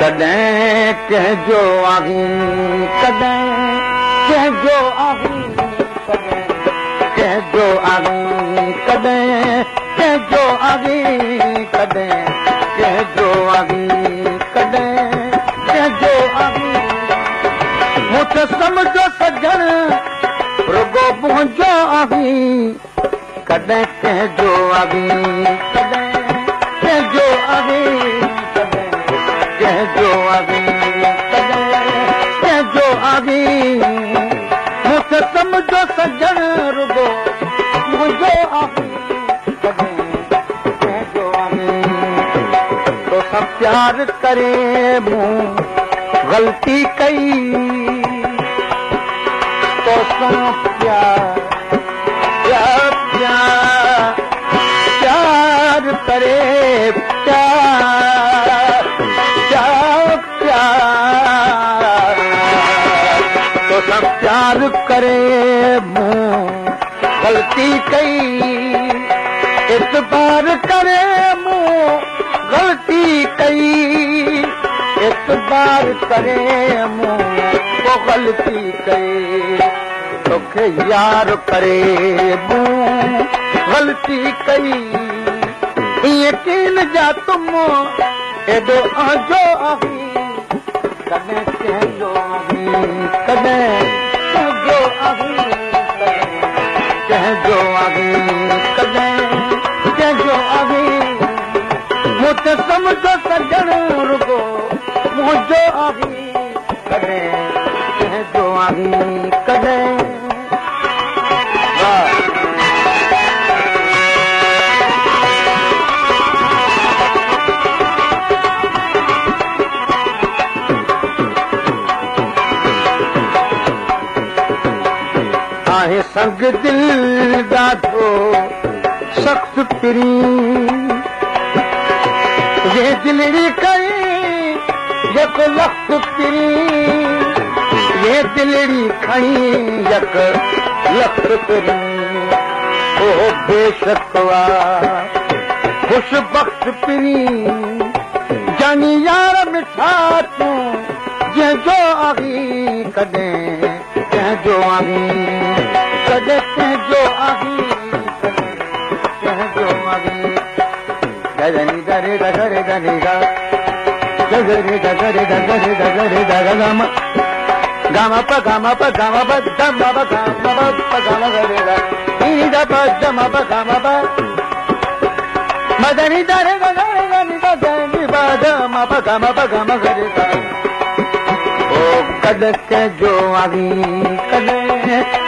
कॾहिं कंहिंजो आहीं कॾहिं कंहिंजो आहीं कंहिंजो आहीं कॾहिं कंहिंजो आहीं कॾहिं कंहिंजो आहीं कॾहिं कंहिंजो आहीं मूंखे सम्झो सजण रुगो मुंहिंजो आहीं कॾहिं कंहिंजो आहीं कॾहिं कंहिंजो आहीं कंहिंजो आहीं कंहिंजो आहीं मूंखे सम्झो सजण रुगो मुंहिंजो आहीं कॾहिं कंहिंजो आहीं तोसां प्यार करे मूं ग़लती कई तोसां प्यार करे प्यार तोसां प्यार करे मूं ग़लती कई एतबार करे मूं ग़लती कई एतबार करे मूं को ग़लती कई तोखे यार करे मूं ग़लती कई यकीन जा तुम एॾो आजो आहीं कॾहिं कंहिंजो आहीं कॾहिं कंहिंजो आहीं कंहिंजो आहीं कॾहिं कंहिंजो आहीं मूंखे सम्झो सजण रुगो मुंहिंजो आहीं कॾहिं कंहिंजो आहीं कॾहिं आहे संग दिल ॾाढो सख़्त पिरी ये दिलड़ी कई यक लख पिरी ये दिलड़ी खणी यक लख पिरी ओ बेशकवा खुशबख्त पिरी जानी यार मिठा तूं जंहिंजो आहीं कॾहिं कंहिंजो आहीं कॾहिं कंहिंजो आहीं कंहिंजो आहीं गगनी दरे दगरे दनेगा गगरे दगरे दगरे दगरे दगम गामा प गामा प गामा प दमा प गामा प गामा गरे दा नी दा प दमा प गामा प मदनी दरे दगरे दनी दनी प दमा प गामा गरे दा ओ कॾहिं कंहिंजो आहीं कॾहिं